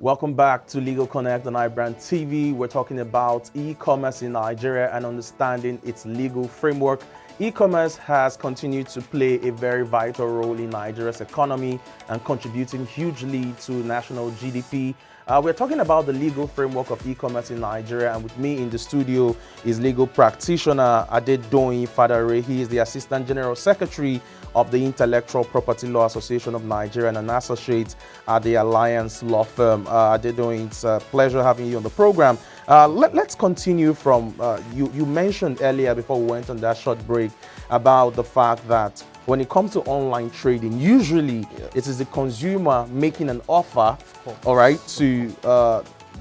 Welcome back to Legal Connect on iBrandTV. We're talking about e-commerce in Nigeria and understanding its legal framework. E-commerce has continued to play a very vital role in Nigeria's economy and contributing hugely to national GDP. We're talking about the legal framework of e-commerce in Nigeria, and with me in the studio is legal practitioner Adedoyin Fadare. He is the Assistant General Secretary of the Intellectual Property Law Association of Nigeria and an associate at the Alliance Law Firm. Adedoyin, it's a pleasure having you on the program. Let's continue from, you mentioned earlier before we went on that short break about the fact that when it comes to online trading, usually it is the consumer making an offer, all right, to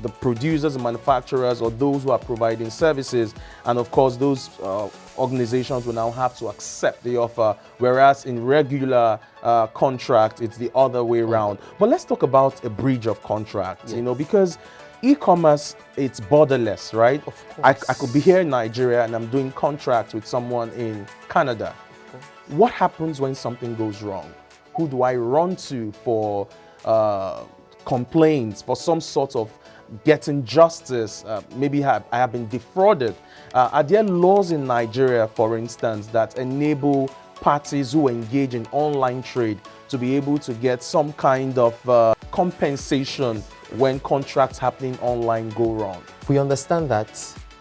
the producers and manufacturers or those who are providing services. And of course, those organizations will now have to accept the offer, whereas in regular contract, it's the other way around. But let's talk about a breach of contract, you know, because e-commerce, it's borderless, right? Of course. I could be here in Nigeria and I'm doing contracts with someone in Canada. What happens when something goes wrong? Who do I run to for complaints, for some sort of getting justice? Maybe I have been defrauded. Are there laws in Nigeria, for instance, that enable parties who engage in online trade to be able to get some kind of compensation when contracts happening online go wrong? We understand that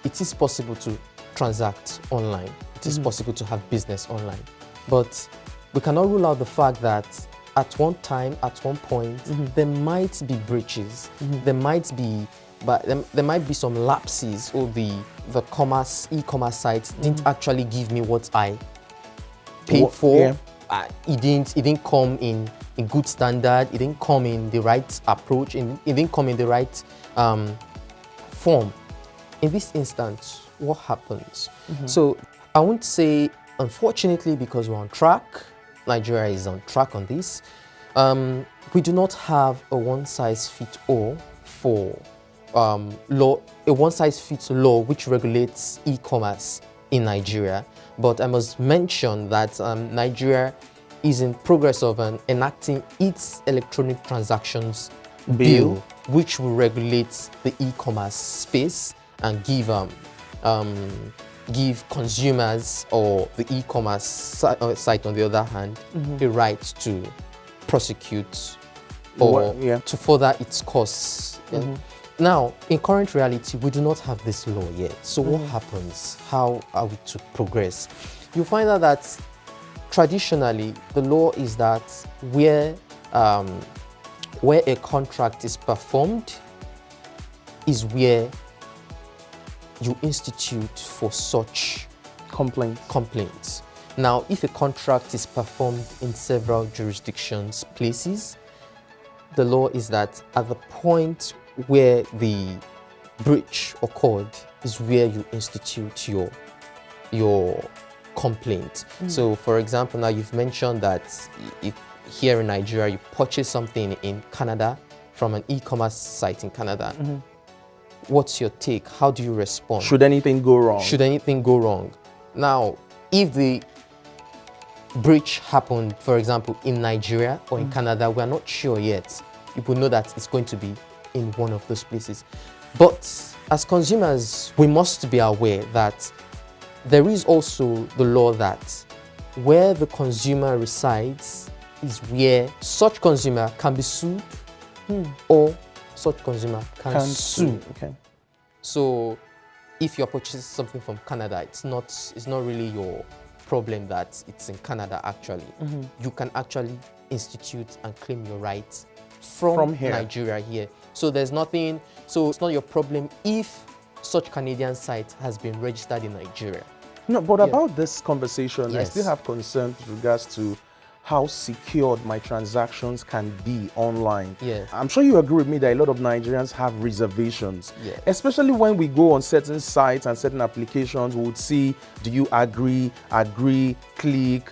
it is possible to transact online. It is possible to have business online. But we cannot rule out the fact that at one time, at one point, there might be breaches. There might be some lapses, or the e-commerce site didn't actually give me what I paid for. It didn't come in good standard. It didn't come in the right approach. It didn't come in the right form. In this instance, what happens? So I won't say, unfortunately, because we're on track, Nigeria is on track on this, we do not have a one-size-fits-all for law, a one-size-fits law which regulates e-commerce in Nigeria. But I must mention that Nigeria is in progress of enacting its electronic transactions bill, which will regulate the e-commerce space and give consumers or the e-commerce site, on the other hand, the right to prosecute or to further its costs. Now, in current reality, we do not have this law yet. So what happens? How are we to progress? You find out that traditionally, the law is that where a contract is performed is where you institute for such complaints. Now, if a contract is performed in several jurisdictions, places, the law is that at the point where the breach occurred is where you institute your complaint. So, for example, now you've mentioned that if here in Nigeria you purchase something in Canada from an e-commerce site in Canada, what's your take? How do you respond? Should anything go wrong? Should anything go wrong? Now, if the breach happened, for example, in Nigeria or in Canada, we're not sure yet. You will know that it's going to be in one of those places. But as consumers, we must be aware that there is also the law that where the consumer resides is where such consumer can be sued or such consumer can sue. Okay. So if you're purchasing something from Canada, it's not really your problem that it's in Canada actually. You can actually institute and claim your rights from here. Nigeria here. So there's nothing, so it's not your problem if such Canadian site has been registered in Nigeria. No, but about this conversation, I still have concerns with regards to how secured my transactions can be online. I'm sure you agree with me that a lot of Nigerians have reservations, especially when we go on certain sites and certain applications. We would see, do you agree, click,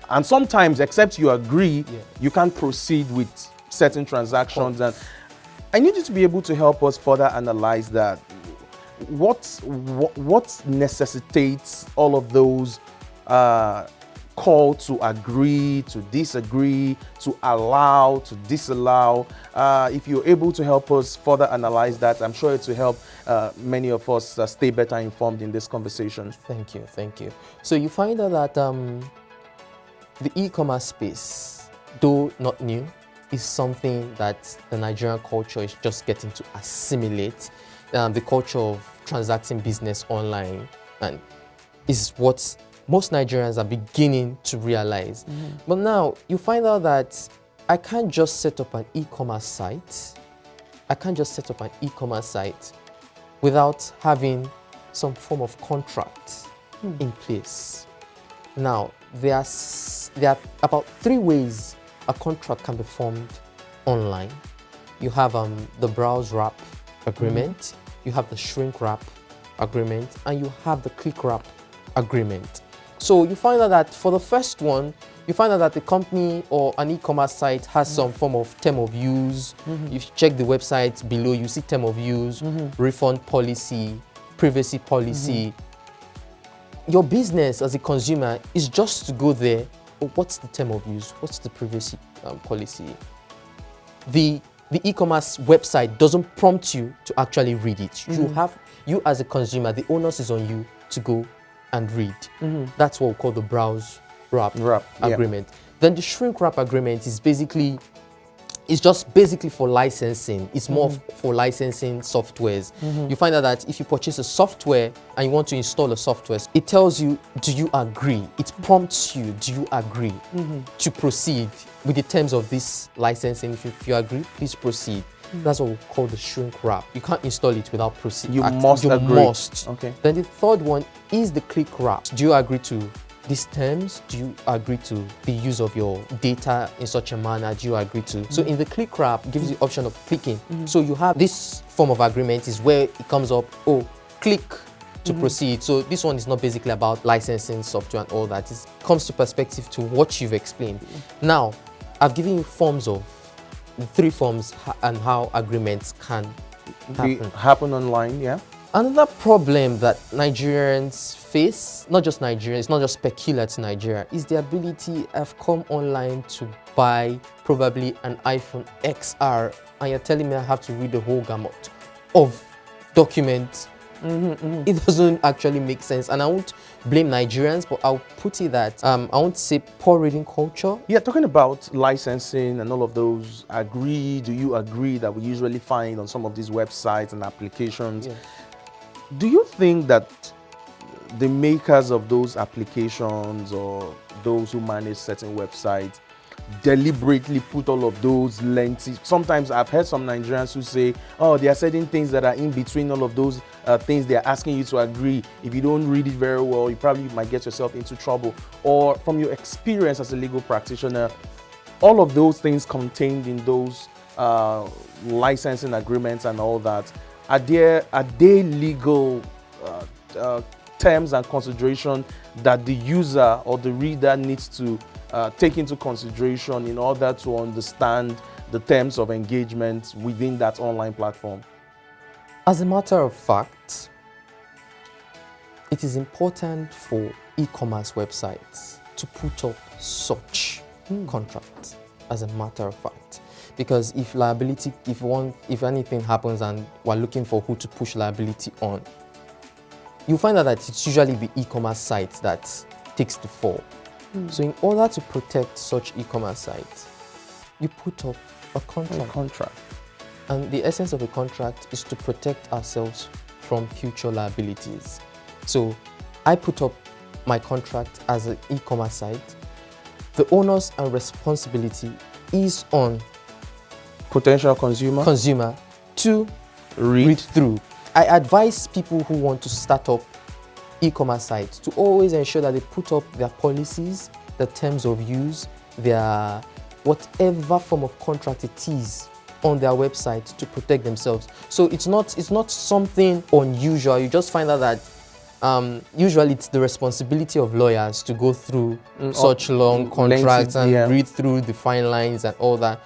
and sometimes, except you agree, you can't proceed with certain transactions. And I need you to be able to help us further analyze that. What necessitates all of those called to agree, to disagree, to allow, to disallow. If you're able to help us further analyze that, I'm sure it will help many of us stay better informed in this conversation. Thank you, thank you. So you find out that the e-commerce space, though not new, is something that the Nigerian culture is just getting to assimilate. The culture of transacting business online, and is what most Nigerians are beginning to realize. But now you find out that I can't just set up an e-commerce site. I can't just set up an e-commerce site without having some form of contract in place. Now, there are about 3 ways a contract can be formed online. You have the browse wrap agreement, you have the shrink wrap agreement, and you have the click wrap agreement. So you find out that for the first one, you find out that the company or an e-commerce site has some form of term of use. You check the website below, you see term of use, refund policy, privacy policy. Your business as a consumer is just to go there. Oh, what's the term of use? What's the privacy policy? The e-commerce website doesn't prompt you to actually read it. You as a consumer, the onus is on you to go and read. That's what we call the browse wrap agreement. Then the shrink wrap agreement is just basically for licensing. It's more for licensing softwares. You find out that if you purchase a software and you want to install a software, it tells you, do you agree? It prompts you, do you agree to proceed with the terms of this licensing? If you agree, please proceed. That's what we call the shrink wrap. You can't install it without proceeding. You must agree. Okay. Then the third one is the click wrap. Do you agree to these terms? Do you agree to the use of your data in such a manner? Do you agree to? So in the click wrap, gives you the option of clicking. So you have this form of agreement is where it comes up, oh, click to proceed. So this one is not basically about licensing software and all that. It comes to perspective to what you've explained. Now, I've given you forms of the 3 forms and how agreements can happen online, yeah. Another problem that Nigerians face, not just Nigerians, it's not just peculiar to Nigeria, is the ability. I've come online to buy probably an iPhone XR, and you're telling me I have to read the whole gamut of documents. It doesn't actually make sense, and I won't blame Nigerians, but I'll put it that I won't say poor reading culture. Yeah, talking about licensing and all of those, do you agree that we usually find on some of these websites and applications? Do you think that the makers of those applications or those who manage certain websites deliberately put all of those lengthy? Sometimes I've heard some Nigerians who say, oh, there are certain things that are in between all of those things they're asking you to agree. If you don't read it very well, you probably might get yourself into trouble. Or from your experience as a legal practitioner, all of those things contained in those licensing agreements and all that, are they legal terms and consideration that the user or the reader needs to take into consideration in order to understand the terms of engagement within that online platform? As a matter of fact, it is important for e-commerce websites to put up such contracts, as a matter of fact. Because if anything happens and we're looking for who to push liability on, you find out that it's usually the e-commerce site that takes the fall. So in order to protect such e-commerce sites, you put up a contract. And the essence of a contract is to protect ourselves from future liabilities. So I put up my contract as an e-commerce site. The onus and responsibility is on potential consumer to read through. I advise people who want to start up e-commerce sites to always ensure that they put up their policies, the terms of use, their whatever form of contract it is on their website to protect themselves. So it's not something unusual. You just find out that usually it's the responsibility of lawyers to go through such long contracts and read through the fine lines and all that.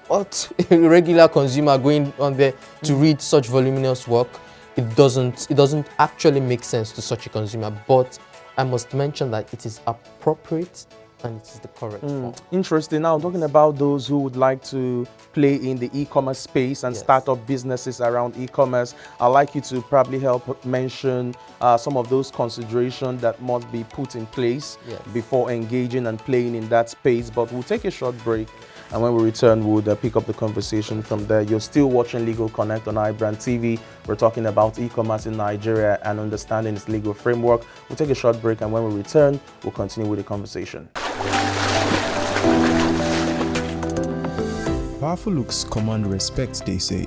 But a regular consumer going on there to read such voluminous work, it doesn't actually make sense to such a consumer. But I must mention that it is appropriate and it is the correct form. Interesting. Now, talking about those who would like to play in the e-commerce space and start up businesses around e-commerce, I'd like you to probably help mention some of those considerations that must be put in place before engaging and playing in that space. But we'll take a short break, and when we return, we'll pick up the conversation from there. You're still watching Legal Connect on iBrandTV. We're talking about e-commerce in Nigeria and understanding its legal framework. We'll take a short break, and when we return, we'll continue with the conversation. Powerful looks command respect, they say.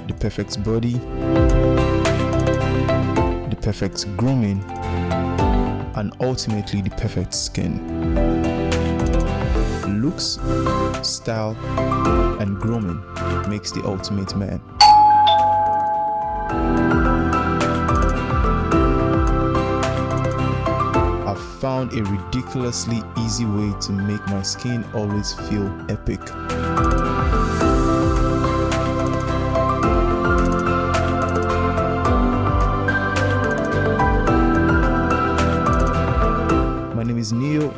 The perfect body, the perfect grooming, and ultimately the perfect skin. Looks, style, and grooming makes the ultimate man. Found a ridiculously easy way to make my skin always feel epic. My name is Neo.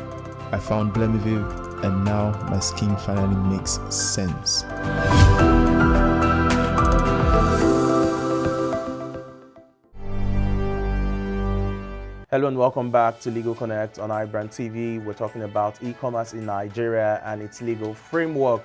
I found Blemiviv, and now my skin finally makes sense. Hello and welcome back to Legal Connect on iBrandTV. We're talking about e-commerce in Nigeria and its legal framework.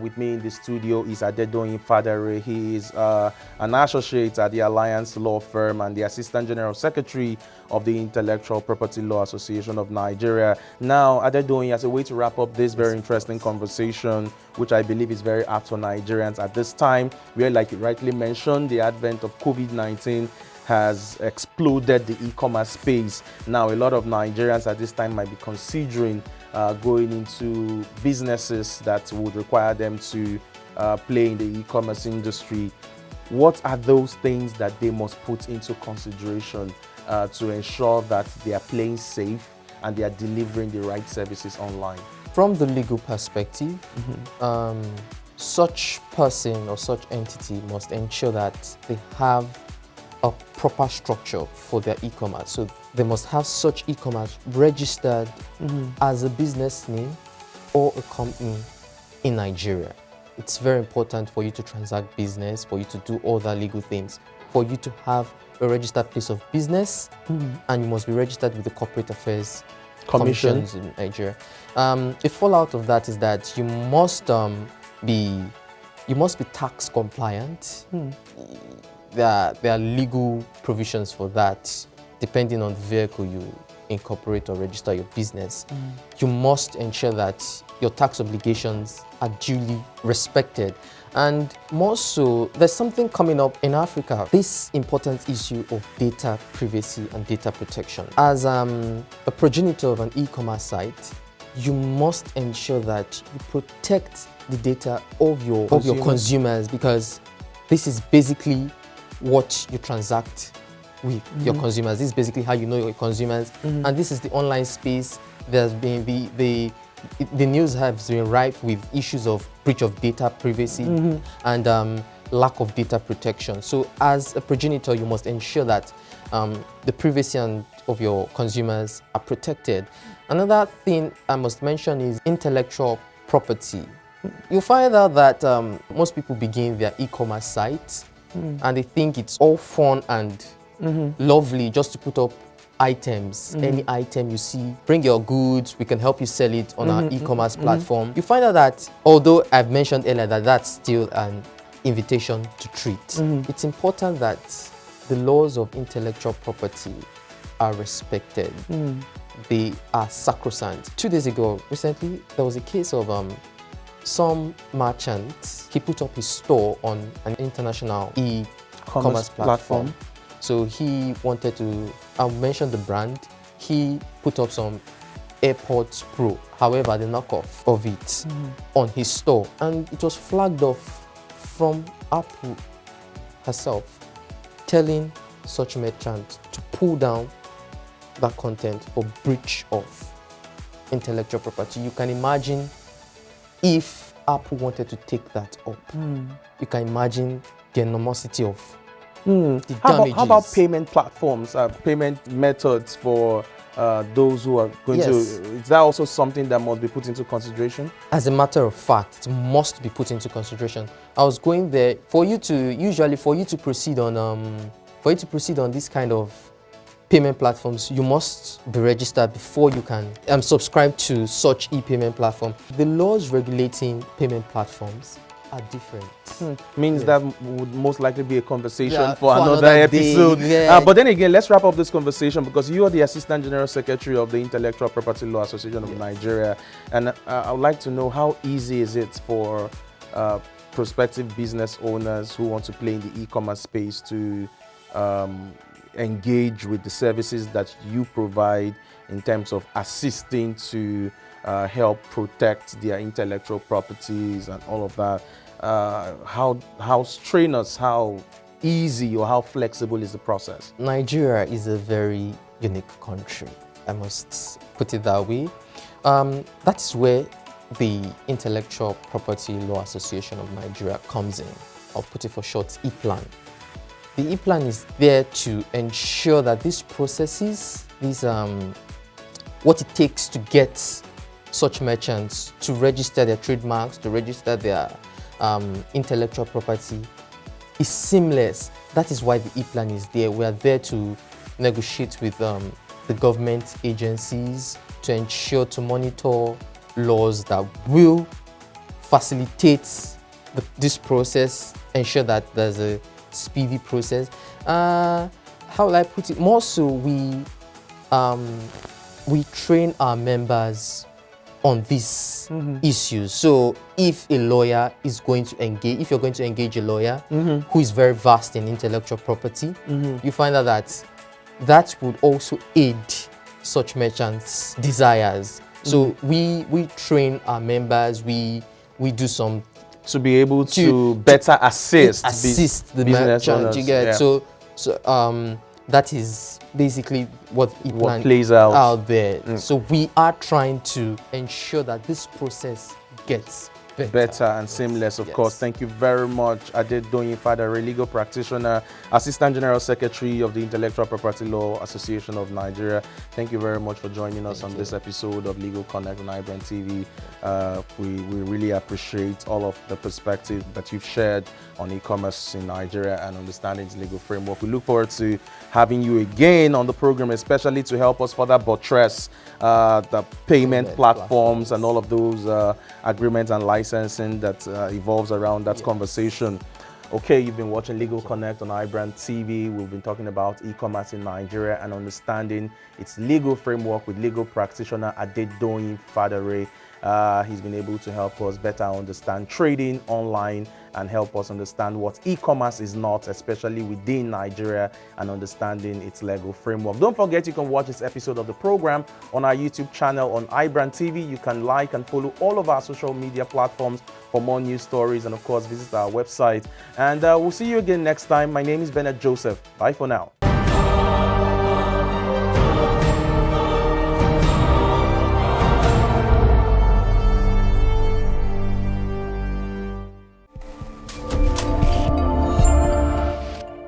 With me in the studio is Adedoyin Fadare. He is an associate at the Alliance Law Firm and the Assistant General Secretary of the Intellectual Property Law Association of Nigeria. Now, Adedoyin, as a way to wrap up this very interesting conversation, which I believe is very apt for Nigerians at this time, where, like you rightly mentioned, the advent of COVID-19 has exploded the e-commerce space. Now, a lot of Nigerians at this time might be considering going into businesses that would require them to play in the e-commerce industry. What are those things that they must put into consideration to ensure that they are playing safe and they are delivering the right services online? From the legal perspective, such person or such entity must ensure that they have a proper structure for their e-commerce. So they must have such e-commerce registered as a business name or a company in Nigeria. It's very important for you to transact business, for you to do all the legal things, for you to have a registered place of business, and you must be registered with the Corporate Affairs Commissions in Nigeria. A fallout of that is that you must be tax compliant. There are legal provisions for that, depending on the vehicle you incorporate or register your business. You must ensure that your tax obligations are duly respected. And more so, there's something coming up in Africa, this important issue of data privacy and data protection. As a progenitor of an e-commerce site, you must ensure that you protect the data of your consumers, because this is basically what you transact with your consumers. This is basically how you know your consumers, and this is the online space. There's been the news has been rife with issues of breach of data privacy and lack of data protection. So as a progenitor, you must ensure that the privacy of your consumers are protected. Another thing I must mention is intellectual property. You'll find out that most people begin their e-commerce sites and they think it's all fun and lovely just to put up items. Any item you see, bring your goods, we can help you sell it on our e-commerce platform. You find out that, although I've mentioned earlier that that's still an invitation to treat, it's important that the laws of intellectual property are respected. They are sacrosanct. 2 days ago, recently, there was a case of some merchant. He put up his store on an international e-commerce platform. So he wanted to, I'll mention the brand, he put up some AirPods Pro, however, the knockoff of it on his store. And it was flagged off from Apple herself, telling such merchant to pull down that content for breach of intellectual property. You can imagine if Apple wanted to take that up. You can imagine the enormity of The How about damages. payment platforms, payment methods for those who are going to? Yes. Is that also something that must be put into consideration? As a matter of fact, it must be put into consideration. I was going there for you to proceed on this kind of payment platforms. You must be registered before you can subscribe to such e-payment platform. The laws regulating payment platforms are different. Means that would most likely be a conversation Yeah, for for another another episode. day, yeah. But then again, let's wrap up this conversation because you are the Assistant General Secretary of the Intellectual Property Law Association of Nigeria, and I would like to know how easy is it for prospective business owners who want to play in the e-commerce space to engage with the services that you provide in terms of assisting to help protect their intellectual properties and all of that. How strenuous, how easy or how flexible is the process? Nigeria is a very unique country. I must put it that way. That's where the Intellectual Property Law Association of Nigeria comes in. I'll put it for short, E-Plan. The E-Plan is there to ensure that these processes, what it takes to get such merchants to register their trademarks, to register their intellectual property is seamless. That is why the E-Plan is there. We are there to negotiate with the government agencies to monitor laws that will facilitate this process, ensure that there's a speedy process. How will I put it? More so, we train our members on these issues. So if a lawyer is going to engage, if you're going to engage a lawyer who is very vast in intellectual property, you find out that would also aid such merchants' desires. So we train our members, we do some To be able to better assist the business merchant. owners. You get Yeah. so that is basically what E-Plan plays out. there. So we are trying to ensure that this process gets better and seamless, of course. Thank you very much, Adedoyin Fadare, legal practitioner, Assistant General Secretary of the Intellectual Property Law Association of Nigeria. Thank you very much for joining us on this episode of Legal Connect on iBrandTV. We really appreciate all of the perspective that you've shared on e-commerce in Nigeria and understanding its legal framework. We look forward to having you again on the program, especially to help us further buttress the payment platforms and all of those agreements and licensing that evolves around that conversation. Okay, you've been watching Legal Connect on iBrandTV. We've been talking about e-commerce in Nigeria and understanding its legal framework with legal practitioner Adedoyin Fadare. He's been able to help us better understand trading online and help us understand what e-commerce is not, especially within Nigeria, and understanding its legal framework. Don't forget, you can watch this episode of the program on our YouTube channel on iBrandTV. You can like and follow all of our social media platforms for more news stories, and of course visit our website. And we'll see you again next time. My name is Bennett Joseph. Bye for now.